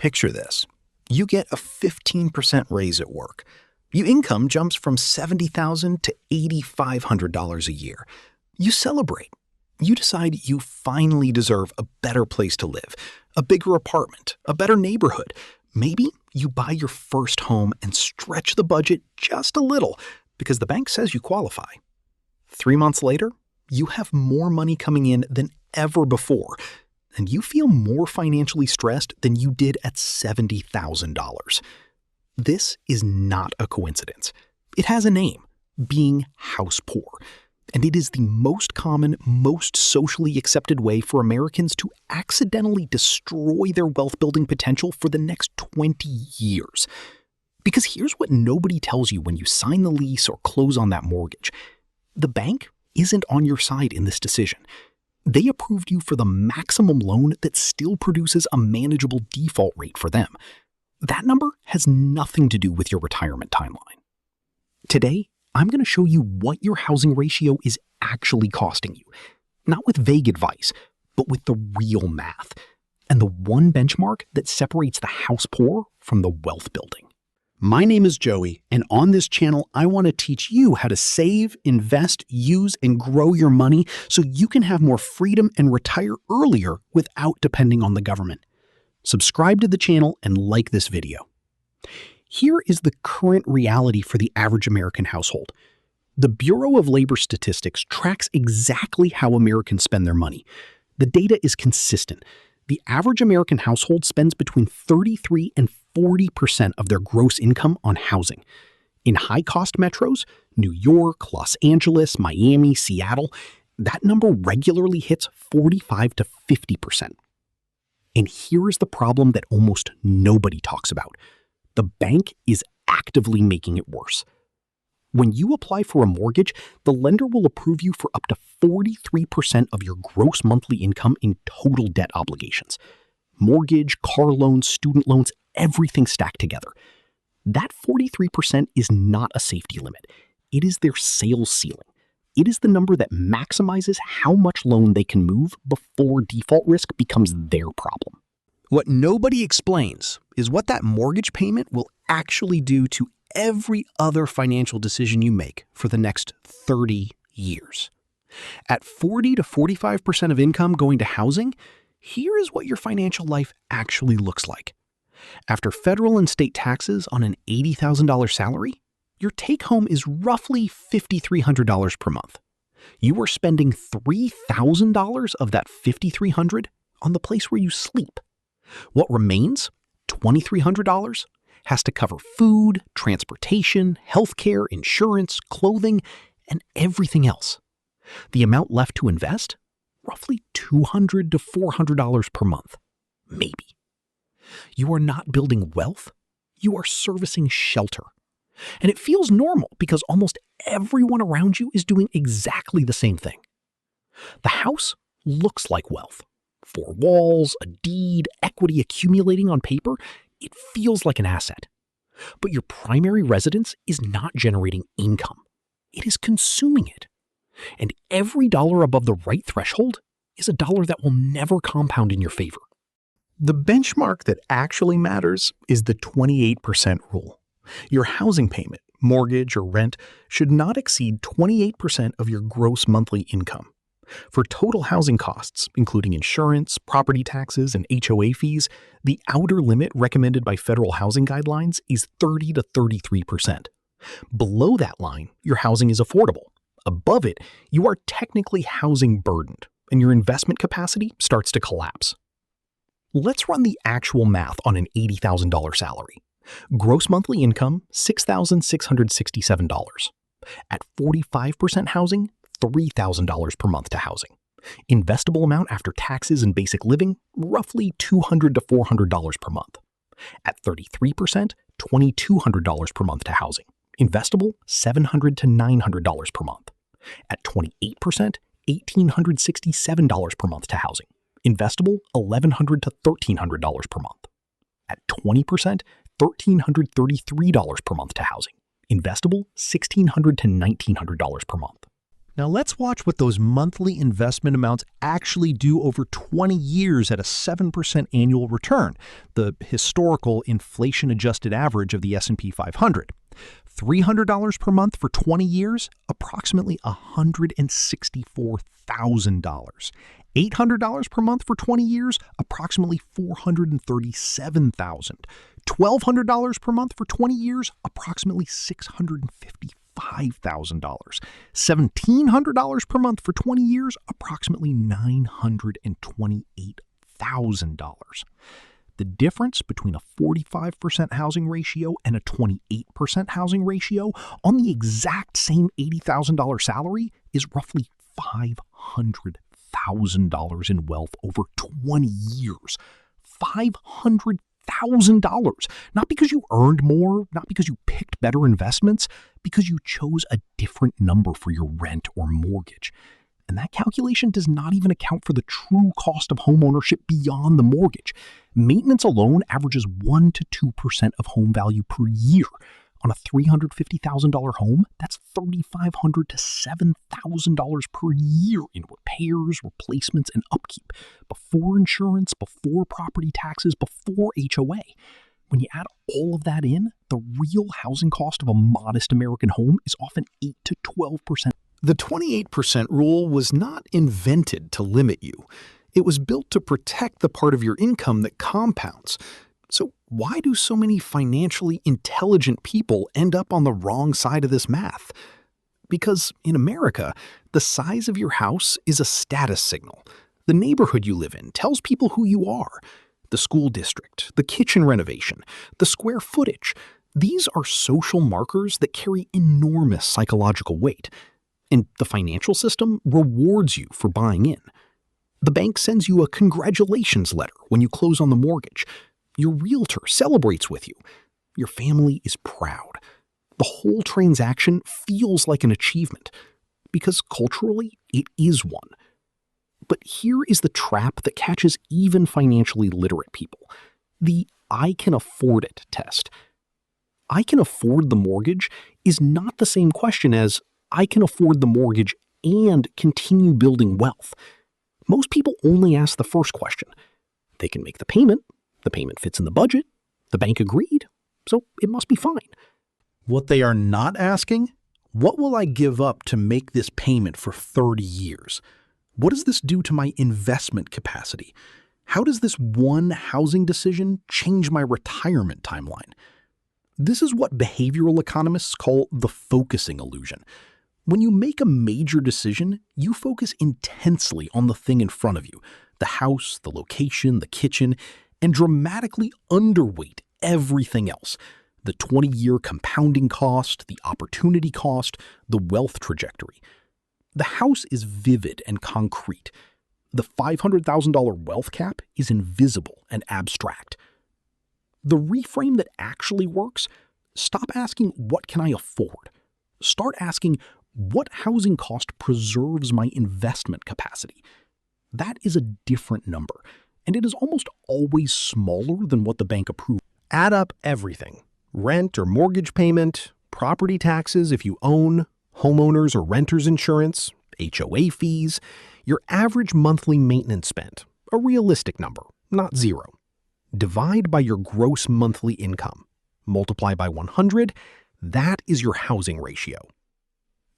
Picture this. You get a 15% raise at work. Your income jumps from $70,000 to $8,500 a year. You celebrate. You decide you finally deserve a better place to live, a bigger apartment, a better neighborhood. Maybe you buy your first home and stretch the budget just a little because the bank says you qualify. 3 months later, you have more money coming in than ever before, and you feel more financially stressed than you did at $70,000. This is not a coincidence. It has a name, being house poor. And it is the most common, most socially accepted way for Americans to accidentally destroy their wealth-building potential for the next 20 years. Because here's what nobody tells you when you sign the lease or close on that mortgage. The bank isn't on your side in this decision. They approved you for the maximum loan that still produces a manageable default rate for them. That number has nothing to do with your retirement timeline. Today, I'm going to show you what your housing ratio is actually costing you, not with vague advice, but with the real math, and the one benchmark that separates the house poor from the wealth building. My name is Joey, and on this channel, I want to teach you how to save, invest, use, and grow your money so you can have more freedom and retire earlier without depending on the government. Subscribe to the channel and like this video. Here is the current reality for the average American household. The Bureau of Labor Statistics tracks exactly how Americans spend their money. The data is consistent. The average American household spends between 33 and 40% of their gross income on housing. In high-cost metros, New York, Los Angeles, Miami, Seattle, that number regularly hits 45 to 50%. And here is the problem that almost nobody talks about. The bank is actively making it worse. When you apply for a mortgage, the lender will approve you for up to 43% of your gross monthly income in total debt obligations. Mortgage, car loans, student loans, everything stacked together. That 43% is not a safety limit. It is their sales ceiling. It is the number that maximizes how much loan they can move before default risk becomes their problem. What nobody explains is what that mortgage payment will actually do to every other financial decision you make for the next 30 years. At 40 to 45% of income going to housing, here is what your financial life actually looks like. After federal and state taxes on an $80,000 salary, your take-home is roughly $5,300 per month. You are spending $3,000 of that $5,300 on the place where you sleep. What remains, $2,300, has to cover food, transportation, healthcare, insurance, clothing, and everything else. The amount left to invest? Roughly $200 to $400 per month. Maybe. You are not building wealth, you are servicing shelter. And it feels normal because almost everyone around you is doing exactly the same thing. The house looks like wealth. 4 walls, a deed, equity accumulating on paper, it feels like an asset. But your primary residence is not generating income. It is consuming it. And every dollar above the right threshold is a dollar that will never compound in your favor. The benchmark that actually matters is the 28% rule. Your housing payment, mortgage, or rent should not exceed 28% of your gross monthly income. For total housing costs, including insurance, property taxes, and HOA fees, the outer limit recommended by federal housing guidelines is 30 to 33%. Below that line, your housing is affordable. Above it, you are technically housing burdened, and your investment capacity starts to collapse. Let's run the actual math on an $80,000 salary. Gross monthly income, $6,667. At 45% housing, $3,000 per month to housing. Investable amount after taxes and basic living, roughly $200 to $400 per month. At 33%, $2,200 per month to housing. Investable, $700 to $900 per month. At 28%, $1,867 per month to housing. Investable, $1,100 to $1,300 per month. At 20%, $1,333 per month to housing. Investable, $1,600 to $1,900 per month. Now let's watch what those monthly investment amounts actually do over 20 years at a 7% annual return, the historical inflation-adjusted average of the S&P 500. $300 per month for 20 years, approximately $164,000. $800 per month for 20 years, approximately $437,000. $1,200 per month for 20 years, approximately $655,000. $1,700 per month for 20 years, approximately $928,000. The difference between a 45% housing ratio and a 28% housing ratio on the exact same $80,000 salary is roughly $500,000 in wealth over 20 years. $500,000. Not because you earned more, not because you picked better investments, because you chose a different number for your rent or mortgage. And that calculation does not even account for the true cost of homeownership beyond the mortgage. Maintenance alone averages 1% to 2% of home value per year. On a $350,000 home, that's $3,500 to $7,000 per year in repairs, replacements, and upkeep, before insurance, before property taxes, before HOA. When you add all of that in, the real housing cost of a modest American home is often 8 to 12%. The 28% rule was not invented to limit you. It was built to protect the part of your income that compounds. So why do so many financially intelligent people end up on the wrong side of this math? Because in America, the size of your house is a status signal. The neighborhood you live in tells people who you are. The school district, the kitchen renovation, the square footage. These are social markers that carry enormous psychological weight. And the financial system rewards you for buying in. The bank sends you a congratulations letter when you close on the mortgage. Your realtor celebrates with you. Your family is proud. The whole transaction feels like an achievement, because culturally, it is one. But here is the trap that catches even financially literate people: the "I can afford it" test. I can afford the mortgage is not the same question as I can afford the mortgage and continue building wealth. Most people only ask the first question. They can make the payment fits in the budget, the bank agreed, so it must be fine. What they are not asking, what will I give up to make this payment for 30 years? What does this do to my investment capacity? How does this one housing decision change my retirement timeline? This is what behavioral economists call the focusing illusion. When you make a major decision, you focus intensely on the thing in front of you, the house, the location, the kitchen, and dramatically underweight everything else: the 20-year compounding cost, the opportunity cost, the wealth trajectory. The house is vivid and concrete. The $500,000 wealth cap is invisible and abstract. The reframe that actually works: stop asking, what can I afford? Start asking, what housing cost preserves my investment capacity? That is a different number, and it is almost always smaller than what the bank approves. Add up everything: rent or mortgage payment, property taxes if you own, homeowners or renters insurance, HOA fees, your average monthly maintenance spend, a realistic number, not zero. Divide by your gross monthly income. Multiply by 100, that is your housing ratio.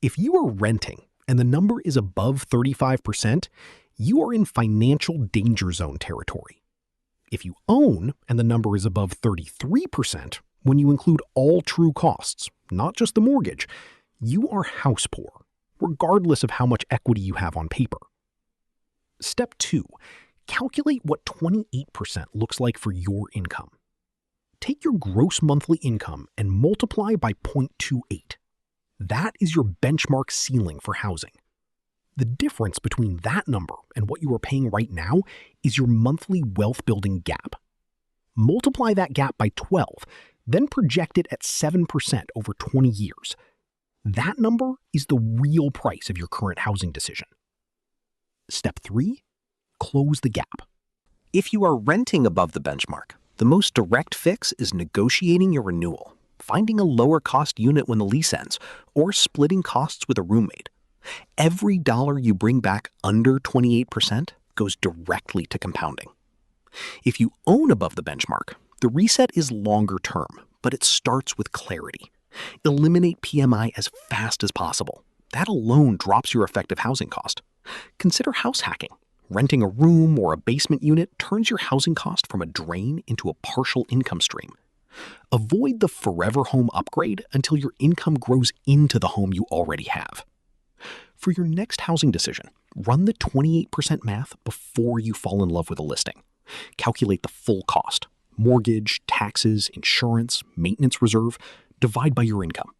If you are renting and the number is above 35%, you are in financial danger zone territory. If you own and the number is above 33%, when you include all true costs, not just the mortgage, you are house poor, regardless of how much equity you have on paper. Step 2. Calculate what 28% looks like for your income. Take your gross monthly income and multiply by 0.28. That is your benchmark ceiling for housing. The difference between that number and what you are paying right now is your monthly wealth building gap. Multiply that gap by 12, then project it at 7% over 20 years. That number is the real price of your current housing decision. Step 3, close the gap. If you are renting above the benchmark, the most direct fix is negotiating your renewal, finding a lower cost unit when the lease ends, or splitting costs with a roommate. Every dollar you bring back under 28% goes directly to compounding. If you own above the benchmark, the reset is longer term, but it starts with clarity. Eliminate PMI as fast as possible. That alone drops your effective housing cost. Consider house hacking. Renting a room or a basement unit turns your housing cost from a drain into a partial income stream. Avoid the forever home upgrade until your income grows into the home you already have. For your next housing decision, run the 28% math before you fall in love with a listing. Calculate the full cost: mortgage, taxes, insurance, maintenance reserve. Divide by your income.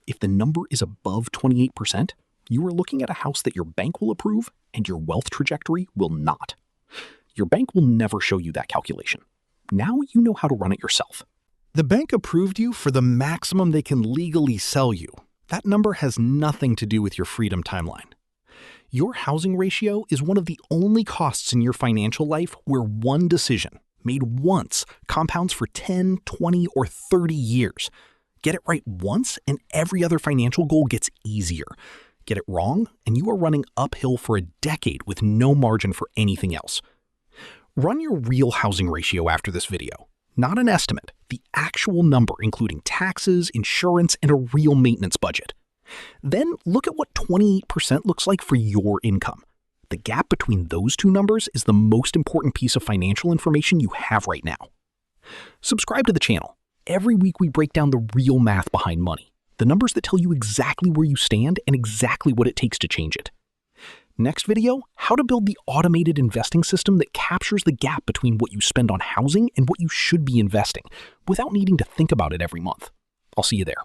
If the number is above 28%, you are looking at a house that your bank will approve and your wealth trajectory will not. Your bank will never show you that calculation. Now you know how to run it yourself. The bank approved you for the maximum they can legally sell you. That number has nothing to do with your freedom timeline. Your housing ratio is one of the only costs in your financial life where one decision, made once, compounds for 10, 20, or 30 years. Get it right once, and every other financial goal gets easier. Get it wrong, and you are running uphill for a decade with no margin for anything else. Run your real housing ratio after this video. Not an estimate, the actual number including taxes, insurance, and a real maintenance budget. Then look at what 28% looks like for your income. The gap between those two numbers is the most important piece of financial information you have right now. Subscribe to the channel. Every week we break down the real math behind money, the numbers that tell you exactly where you stand and exactly what it takes to change it. Next video, how to build the automated investing system that captures the gap between what you spend on housing and what you should be investing without needing to think about it every month. I'll see you there.